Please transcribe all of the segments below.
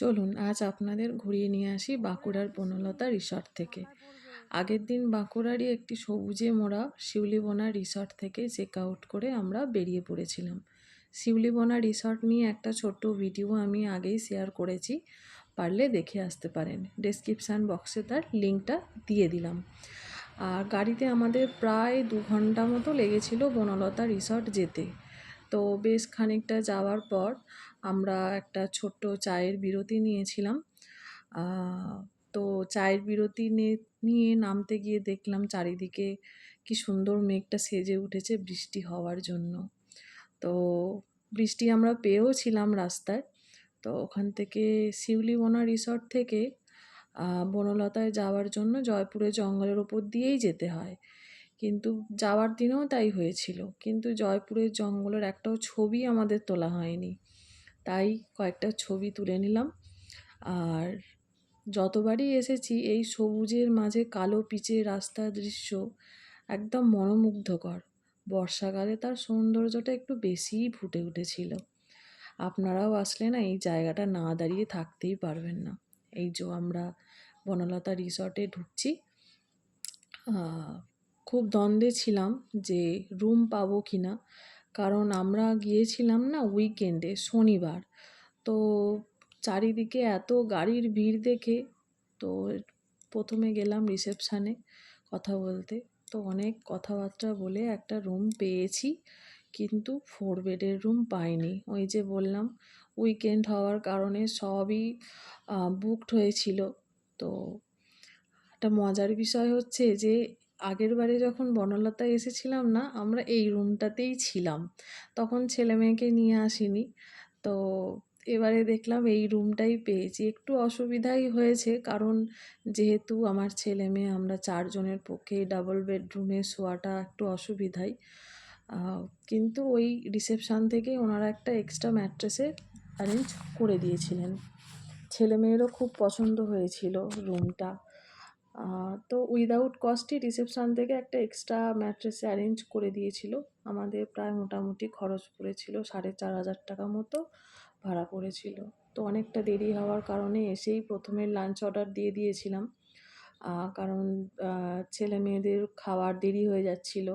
চলুন আজ আপনাদের ঘুরিয়ে নিয়ে আসি বাঁকুড়ার বনলতা রিসর্ট থেকে। আগের দিন বাঁকুড়ারই একটি সবুজে মোড়া শিউলিবোনা রিসর্ট থেকে চেক আউট করে আমরা বেরিয়ে পড়েছিলাম। শিউলিবোনা রিসর্ট নিয়ে একটা ছোট্ট ভিডিও আমি আগেই শেয়ার করেছি, পারলে দেখে আসতে পারেন। ডেসক্রিপশান বক্সে তার লিঙ্কটা দিয়ে দিলাম। আর গাড়িতে আমাদের প্রায় 2 ঘন্টা মতো লেগেছিল বনলতা রিসর্ট যেতে। তো বেশ খানিকটা যাওয়ার পর আমরা একটা ছোট্ট চায়ের বিরতি নিয়েছিলাম। তো চায়ের বিরতি নিয়ে নামতে গিয়ে দেখলাম চারিদিকে কি সুন্দর মেঘটা সেজে উঠেছে বৃষ্টি হওয়ার জন্য। তো বৃষ্টি আমরা পেয়েও ছিলাম রাস্তায়। তো ওখান থেকে শিউলিবোনা রিসর্ট থেকে বনলতায় যাওয়ার জন্য জয়পুরের জঙ্গলের ওপর দিয়েই যেতে হয়। কিন্তু যাওয়ার দিনেও তাই হয়েছিল, কিন্তু জয়পুরের জঙ্গলের একটাও ছবি আমাদের তোলা হয়নি। তাই কয়েকটা ছবি তুলে নিলাম। আর যতবারই এসেছি এই সবুজের মাঝে কালো পিচের রাস্তার দৃশ্য একদম মনোমুগ্ধকর। বর্ষাকালে তার সৌন্দর্যটা একটু বেশিই ফুটে উঠেছিল। আপনারাও আসলে না এই জায়গাটা না দাঁড়িয়ে থাকতেই পারবেন না। এই যে আমরা বনলতা রিসর্টে ঢুকছি। খুব দ্বন্দ্বে ছিলাম যে রুম পাবো কি না, কারণ আমরা গিয়েছিলাম না উইকেন্ডে, শনিবার। তো চারিদিকে এত গাড়ির ভিড় দেখে তো প্রথমে গেলাম রিসেপশানে কথা বলতে। তো অনেক কথাবার্তা বলে একটা রুম পেয়েছি, কিন্তু 4 বেডের রুম পাইনি। ওই যে বললাম উইকেন্ড হওয়ার কারণে সবই বুকড হয়েছিল। তো একটা মজার বিষয় হচ্ছে যে আগের বারে যখন বনলতায় এসেছিলাম না, আমরা এই রুমটাতেই ছিলাম, তখন ছেলে মেয়েকে নিয়ে আসিনি। তো এবারে দেখলাম এই রুমটাই পেয়েছি। একটু অসুবিধাই হয়েছে, কারণ যেহেতু আমার ছেলে মেয়ে আমরা 4 জনের পক্ষে ডাবল বেডরুমে শোয়াটা একটু অসুবিধাই। কিন্তু ওই রিসেপশান থেকেই ওনারা একটা এক্সট্রা ম্যাট্রেসের অ্যারেঞ্জ করে দিয়েছিলেন। ছেলে মেয়েরও খুব পছন্দ হয়েছিল রুমটা। তো উইদাউট কস্টই রিসেপশান থেকে একটা এক্সট্রা ম্যাট্রেস অ্যারেঞ্জ করে দিয়েছিল। আমাদের প্রায় মোটামুটি খরচ পড়েছিল 4,500 টাকা মতো ভাড়া পড়েছিল। তো অনেকটা দেরি হওয়ার কারণে এসেই প্রথমে লাঞ্চ অর্ডার দিয়ে দিয়েছিলাম, কারণ ছেলে মেয়েদের খাওয়ার দেরি হয়ে যাচ্ছিল।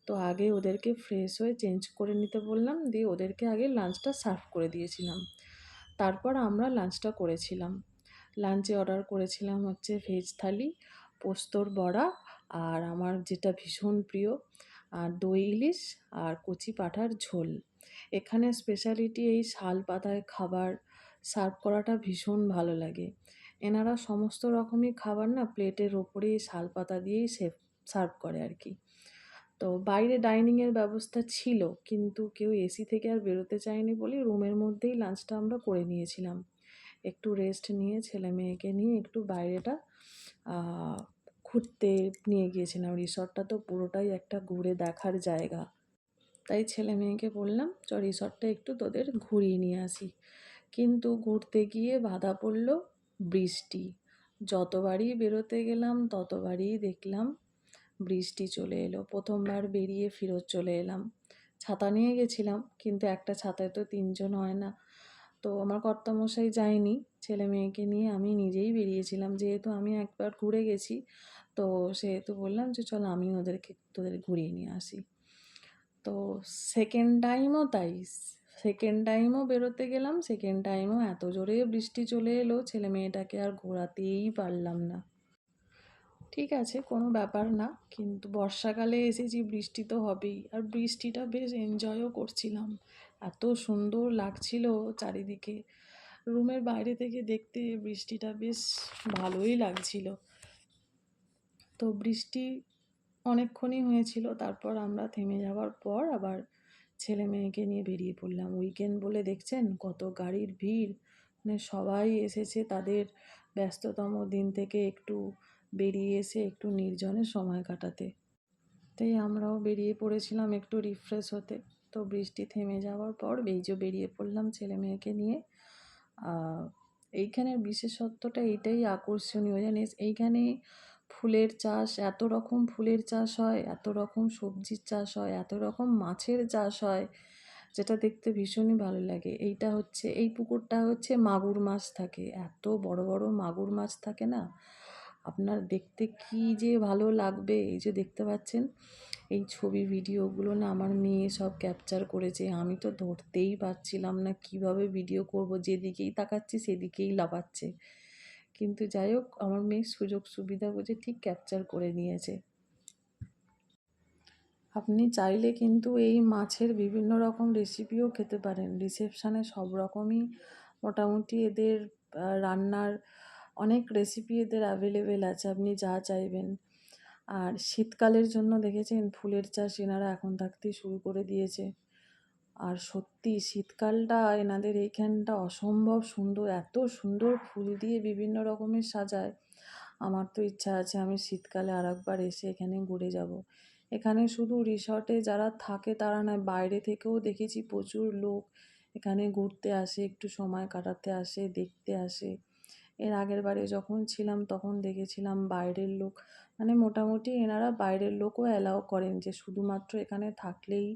তো আগে ওদেরকে ফ্রেশ হয়ে চেঞ্জ করে নিতে বললাম, দিয়ে ওদেরকে আগে লাঞ্চটা সার্ভ করে দিয়েছিলাম। তারপর আমরা লাঞ্চটা করেছিলাম। লাঞ্চে অর্ডার করেছিলাম হচ্ছে ভেজ থালি, পোস্তর বড়া, আর আমার যেটা ভীষণ প্রিয় দই ইলিশ আর কচি পাঁঠার ঝোল। এখানে স্পেশালিটি এই শাল পাতায় খাবার সার্ভ করাটা ভীষণ ভালো লাগে। এনারা সমস্ত রকমই খাবার না প্লেটের ওপরেই শাল পাতা দিয়েই সার্ভ করে আর কি। তো বাইরে ডাইনিংয়ের ব্যবস্থা ছিল, কিন্তু কেউ এসি থেকে আর বেরোতে চায়নি বলে রুমের মধ্যেই লাঞ্চটা আমরা করে নিয়েছিলাম। একটু রেস্ট নিয়ে ছেলে মেয়েকে নিয়ে একটু বাইরেটা ঘুরতে নিয়ে গিয়েছিলাম। রিসর্টটা তো পুরোটাই একটা ঘুরে দেখার জায়গা। তাই ছেলে মেয়েকে বললাম চ রিসর্টটা একটু তোদের ঘুরিয়ে নিয়ে আসি। কিন্তু ঘুরতে গিয়ে বাধা পড়ল বৃষ্টি। যতবারই বেরোতে গেলাম ততবারই দেখলাম বৃষ্টি চলে এলো। প্রথমবার বেরিয়ে ফেরত চলে এলাম। ছাতা নিয়ে গেছিলাম, কিন্তু একটা ছাতায় তো 3 জন হয় না। তো আমার কর্তামশাই যায়নি, ছেলে মেয়েকে নিয়ে আমি নিজেই বেরিয়েছিলাম। যেহেতু আমি একবার ঘুরে গেছি, তো সেহেতু বললাম যে চল আমি তোদের ঘুরিয়ে নিয়ে আসি। তো সেকেন্ড টাইমও তাই। সেকেন্ড টাইমও বেরোতে গেলাম, সেকেন্ড টাইমও এত জোরে বৃষ্টি চলে এলো, ছেলে মেয়েটাকে আর ঘোরাতেই পারলাম না। ঠিক আছে, কোনো ব্যাপার না, কিন্তু বর্ষাকালে এসেছি, বৃষ্টি তো হবেই। আর বৃষ্টিটা বেশ এনজয়ও করছিলাম, এত সুন্দর লাগছিল চারিদিকে। রুমের বাইরে থেকে দেখতে বৃষ্টিটা বেশ ভালোই লাগছিল। তো বৃষ্টি অনেকক্ষণই হয়েছিল, তারপর আমরা থেমে যাওয়ার পর আবার ছেলে মেয়েকে নিয়ে বেরিয়ে পড়লাম। উইকেন্ড বলে দেখছেন কত গাড়ির ভিড়, মানে সবাই এসেছে তাদের ব্যস্ততম দিন থেকে একটু বেরিয়ে এসে একটু নির্জনে সময় কাটাতে। তাই আমরাও বেরিয়ে পড়েছিলাম একটু রিফ্রেশ হতে। তো বৃষ্টি থেমে যাওয়ার পর বেরিয়ে পড়লাম ছেলে মেয়েকে নিয়ে। এইখানের বিশেষত্বটা এটাই আকর্ষণীয় জানিস, এইখানে ফুলের চাষ, এত রকম ফুলের চাষ হয়, এত রকম সবজির চাষ হয়, এত রকম মাছের চাষ হয়, যেটা দেখতে ভীষণই ভালো লাগে। এই পুকুরটা হচ্ছে মাগুর মাছ থাকে, এত বড় বড় মাগুর মাছ থাকে না, আপনার দেখতে কি যে ভালো লাগবে। এই যে দেখতে পাচ্ছেন এই ছবি ভিডিওগুলো না আমার মেয়ে সব ক্যাপচার করেছে, আমি তো ধরতেই পারছিলাম না কিভাবে ভিডিও করব, যেদিকেই তাকাচ্ছি সেদিকেই লাফাচ্ছে। কিন্তু যাই হোক, আমার মেয়ে সুযোগ সুবিধা বুঝে ঠিক ক্যাপচার করে নিয়েছে। আপনি চাইলে কিন্তু এই মাছের বিভিন্ন রকম রেসিপিও খেতে পারেন। রিসেপশানে সব রকমই মোটামুটি এদের রান্নার অনেক রেসিপি এদের অ্যাভেলেবেল আছে, আপনি যা চাইবেন। আর শীতকালের জন্য দেখেছেন ফুলের চাষ এনারা এখন থাকতেই শুরু করে দিয়েছে। আর সত্যি শীতকালটা এনাদের এইখানটা অসম্ভব সুন্দর, এত সুন্দর ফুল দিয়ে বিভিন্ন রকমের সাজায়। আমার তো ইচ্ছা আছে আমি শীতকালে আরেকবার এসে এখানে ঘুরে যাব। এখানে শুধু রিসর্টে যারা থাকে তারা নয়, বাইরে থেকেও দেখেছি প্রচুর লোক এখানে ঘুরতে আসে, একটু সময় কাটাতে আসে, দেখতে আসে। এর আগের বারে যখন ছিলাম তখন দেখেছিলাম বাইরের লোক, মানে মোটামুটি এনারা বাইরের লোকও অ্যালাউ করেন, যে শুধুমাত্র এখানে থাকলেই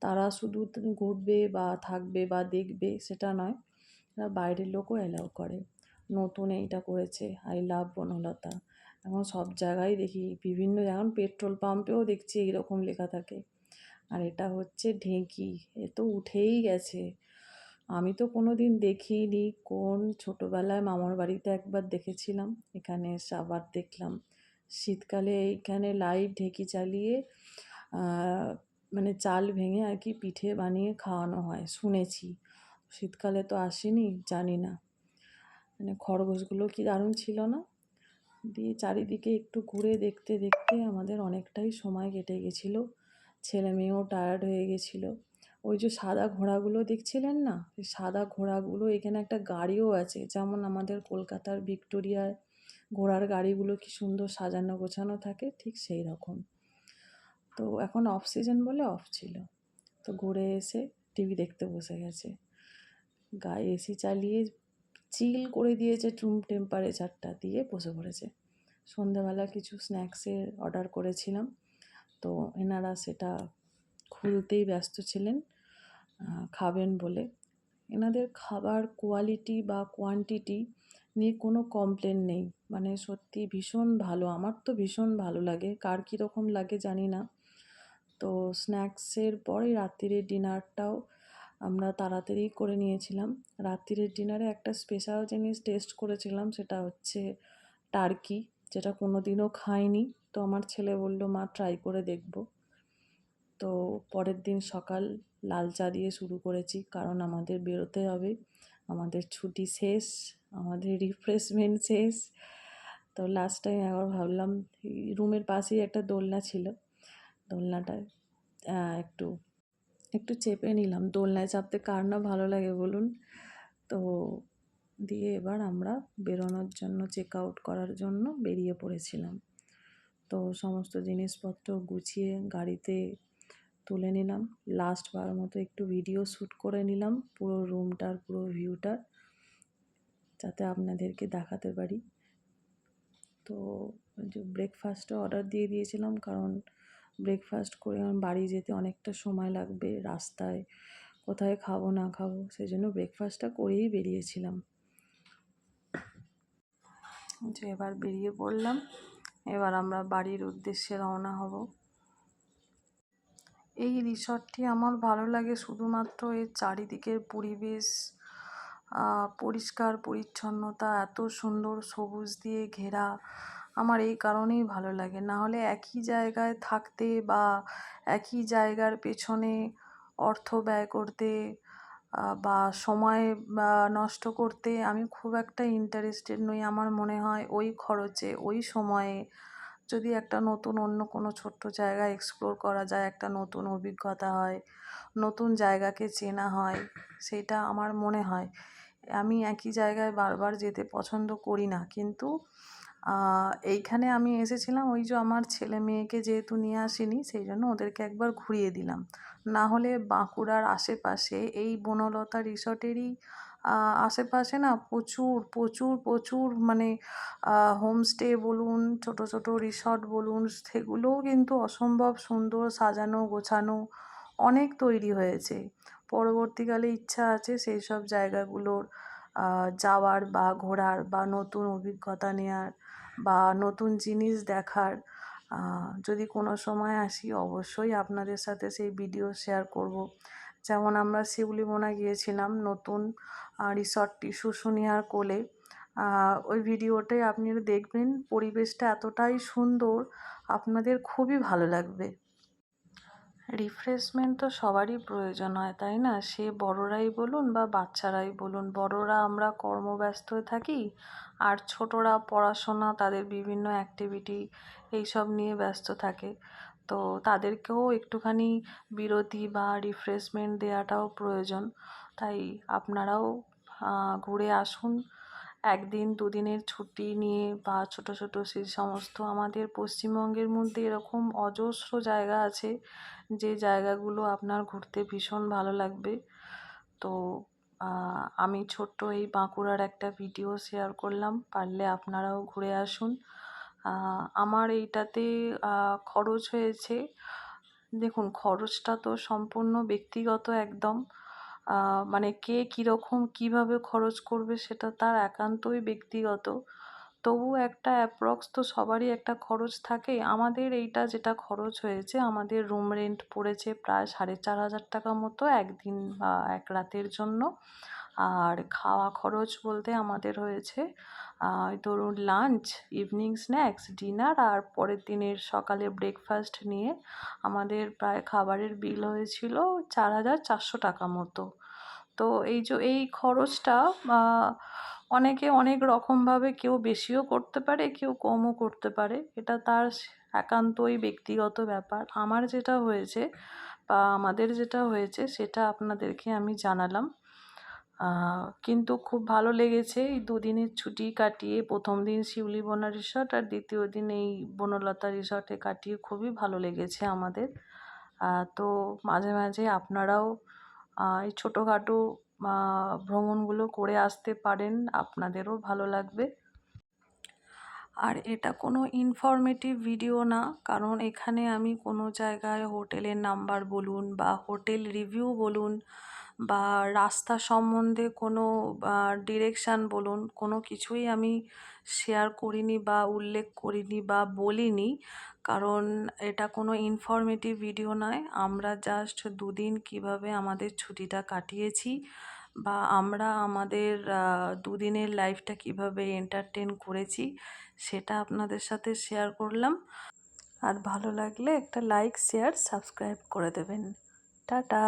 তারা শুধু ঘুরবে বা থাকবে বা দেখবে সেটা নয়, এরা বাইরের লোকও অ্যালাউ করে। নতুন এইটা করেছে আই লাভ বনলতা, এখন সব জায়গায় দেখি, বিভিন্ন এখন পেট্রোল পাম্পেও দেখছি এইরকম লেখা থাকে। আর এটা হচ্ছে ঢেঁকি, এ তো উঠেই গেছে, আমি তো কোনো দিন দেখিনি। কোন ছোটোবেলায় মামার বাড়িতে একবার দেখেছিলাম, এখানে এসে আবার দেখলাম। শীতকালে এইখানে লাইভ ঢেঁকি চালিয়ে মানে চাল ভেঙে আর কি পিঠে বানিয়ে খাওয়ানো হয় শুনেছি। শীতকালে তো আসেনি, জানি না। মানে খরগোশগুলো কি দারুণ ছিল না। দিয়ে চারিদিকে একটু ঘুরে দেখতে দেখতে আমাদের অনেকটাই সময় কেটে গেছিলো, ছেলে মেয়েও টায়ার্ড হয়ে গেছিলো। ওই যে সাদা ঘোড়াগুলো দেখছিলেন না, ওই সাদা ঘোড়াগুলো এখানে একটা গাড়িও আছে, যেমন আমাদের কলকাতার ভিক্টোরিয়ায় ঘোড়ার গাড়িগুলো কি সুন্দর সাজানো গোছানো থাকে, ঠিক সেই রকম। তো এখন অফ সিজন বলে অফ ছিল, তো ঘুরে এসে টিভি দেখতে বসে গেছে, গায়ে এসি চালিয়ে চিল করে দিয়েছে, রুম টেম্পারেচারটা দিয়ে বসে পড়েছে। সন্ধ্যাবেলা কিছু স্ন্যাক্সের অর্ডার করেছিলাম, তো এনারা সেটা খুলতেই ব্যস্ত ছিলেন খাবেন বলে। এনাদের খাবার কোয়ালিটি বা কোয়ান্টিটি নিয়ে কোনো কমপ্লেন নেই, মানে সত্যি ভীষণ ভালো, আমার তো ভীষণ ভালো লাগে, কার কীরকম লাগে জানি না। তো স্ন্যাক্সের পরে রাত্রিরের ডিনারটাও আমরা তাড়াতাড়ি করে নিয়েছিলাম। রাত্রিরের ডিনারে একটা স্পেশাল জিনিস টেস্ট করেছিলাম, সেটা হচ্ছে টার্কি, যেটা কোনো দিনও খাইনি। তো আমার ছেলে বলল মা ট্রাই করে দেখব। তো পরের দিন সকাল লাল চা দিয়ে শুরু করেছি, কারণ আমাদের বেরোতে হবে, আমাদের ছুটি শেষ, আমাদের রিফ্রেশমেন্ট শেষ। তো লাস্ট টাইম একবার ভাবলাম, রুমের পাশেই একটা দোলনা ছিল, দোলনাটায় একটু একটু চেপে নিলাম। দোলনায় চাপতে কার না ভালো লাগে বলুন। তো দিয়ে এবার আমরা বেরোনোর জন্য, চেক আউট করার জন্য বেরিয়ে পড়েছিলাম। তো সমস্ত জিনিসপত্র গুছিয়ে গাড়িতে তুলে নিলাম, লাস্টবার মতো একটু ভিডিও শ্যুট করে নিলাম পুরো রুমটার পুরো ভিউটার, যাতে আপনাদেরকে দেখাতে পারি। তো যে ব্রেকফাস্টও অর্ডার দিয়ে দিয়েছিলাম, কারণ ব্রেকফাস্ট করে আমার বাড়ি যেতে অনেকটা সময় লাগবে, রাস্তায় কোথায় খাবো না খাবো সেই জন্য ব্রেকফাস্টটা করেই বেরিয়েছিলাম। যে এবার বেরিয়ে পড়লাম, এবার আমরা বাড়ির উদ্দেশ্যে রওনা হব। এই রিসর্টটি আমার ভালো লাগে শুধুমাত্র এর চারিদিকের পরিবেশ, পরিষ্কার পরিচ্ছন্নতা, এত সুন্দর সবুজ দিয়ে ঘেরা, আমার এই কারণেই ভালো লাগে। না হলে একই জায়গায় থাকতে বা একই জায়গার পেছনে অর্থ ব্যয় করতে বা সময় নষ্ট করতে আমি খুব একটা ইন্টারেস্টেড নই। আমার মনে হয় ওই খরচে ওই সময়ে যদি একটা নতুন অন্য কোনো ছোট্ট জায়গা এক্সপ্লোর করা যায়, একটা নতুন অভিজ্ঞতা হয়, নতুন জায়গাকে চেনা হয়, সেটা আমার মনে হয়। আমি একই জায়গায় বারবার যেতে পছন্দ করি না, কিন্তু এইখানে আমি এসেছিলাম ওই যে আমার ছেলে মেয়েকে যেহেতু নিয়ে আসিনি, সেই জন্য ওদেরকে একবার ঘুরিয়ে দিলাম। না হলে বাঁকুড়ার আশেপাশে এই বনলতা রিসর্টেরই আশেপাশে না প্রচুর প্রচুর প্রচুর মানে হোমস্টে বলুন, ছোট ছোট রিসর্ট বলুন, সেগুলোও কিন্তু অসম্ভব সুন্দর সাজানো গোছানো অনেক তৈরি হয়েছে। পরবর্তীকালে ইচ্ছা আছে সেই সব জায়গাগুলোর যাওয়ার বা ঘোরার বা নতুন অভিজ্ঞতা নেওয়ার বা নতুন জিনিস দেখার। যদি কোনো সময় আসি অবশ্যই আপনাদের সাথে সেই ভিডিও শেয়ার করব। যেমন আমরা শিউলিমোনা গিয়েছিলাম নতুন রিসর্টটি শুশুনিয়ার কোলে। ওই ভিডিওটাই আপনারা দেখবেন, পরিবেশটা এতটাই সুন্দর, আপনাদের খুবই ভালো লাগবে। রিফ্রেশমেন্ট তো সবারই প্রয়োজন হয়, তাই না? সে বড়রাই বলুন বা বাচ্চারাই বলুন। বড়রা আমরা কর্মব্যস্ত থাকি, আর ছোটরা পড়াশোনা, তাদের বিভিন্ন অ্যাক্টিভিটি এইসব নিয়ে ব্যস্ত থাকে। তো তাদেরকেও একটুখানি বিরতি বা রিফ্রেশমেন্ট দেওয়াটাও প্রয়োজন। তাই আপনারাও ঘুরে আসুন। একদিন দুদিনের ছুটি নিয়ে বা ছোট ছোট সেই সমস্ত আমাদের পশ্চিমবঙ্গের মধ্যে এরকম অজস্র জায়গা আছে যে জায়গাগুলো আপনার ঘুরতে ভীষণ ভালো লাগবে। তো আমি ছোট্ট এই বাঁকুড়ার একটা ভিডিও শেয়ার করলাম, পারলে আপনারাও ঘুরে আসুন। আমার এইটাতে খরচ হয়েছে, দেখুন খরচটা তো সম্পূর্ণ ব্যক্তিগত একদম। মানে কে কীরকম কীভাবে খরচ করবে সেটা তার একান্তই ব্যক্তিগত। তবু একটা অ্যাপ্রক্স তো সবারই একটা খরচ থাকে। আমাদের এইটা যেটা খরচ হয়েছে, আমাদের রুম রেন্ট পড়েছে প্রায় 4,500 টাকা মতো একদিন বা এক রাতের জন্য। আর খাওয়া খরচ বলতে আমাদের হয়েছে ধরুন লাঞ্চ, ইভিনিং স্ন্যাক্স, ডিনার আর পরের দিনের সকালে ব্রেকফাস্ট নিয়ে আমাদের প্রায় খাবারের বিল হয়েছিল 4,400 টাকা মতো। তো এই খরচটা অনেকে অনেক রকমভাবে, কেউ বেশিও করতে পারে, কেউ কমও করতে পারে। এটা তার একান্তই ব্যক্তিগত ব্যাপার। আমার যেটা হয়েছে বা আমাদের যেটা হয়েছে সেটা আপনাদেরকে আমি জানালাম। কিন্তু খুব ভালো লেগেছে এই দুদিনের ছুটি কাটিয়ে। প্রথম দিন শিউলিবোনা রিসর্ট আর দ্বিতীয় দিন এই বনলতা রিসর্টে কাটিয়ে খুবই ভালো লেগেছে আমাদের। তো মাঝে মাঝে আপনারাও এই ছোটোখাটো ভ্রমণগুলো করে আসতে পারেন, আপনাদেরও ভালো লাগবে। আর এটা কোনো ইনফরমেটিভ ভিডিও না, কারণ এখানে আমি কোনো জায়গায় হোটেলের নাম্বার বলুন বা হোটেল রিভিউ বলুন বা রাস্তা সম্বন্ধে কোনো ডিরেকশান বলুন, কোনো কিছুই আমি শেয়ার করিনি বা উল্লেখ করিনি বা বলিনি, কারণ এটা কোনো ইনফরমেটিভ ভিডিও নয়। আমরা জাস্ট দুদিন কিভাবে আমাদের ছুটিটা কাটিয়েছি বা আমরা আমাদের দুদিনের লাইফটা কিভাবে এন্টারটেন করেছি সেটা আপনাদের সাথে শেয়ার করলাম। আর ভালো লাগলে একটা লাইক, শেয়ার, সাবস্ক্রাইব করে দেবেন। টাটা।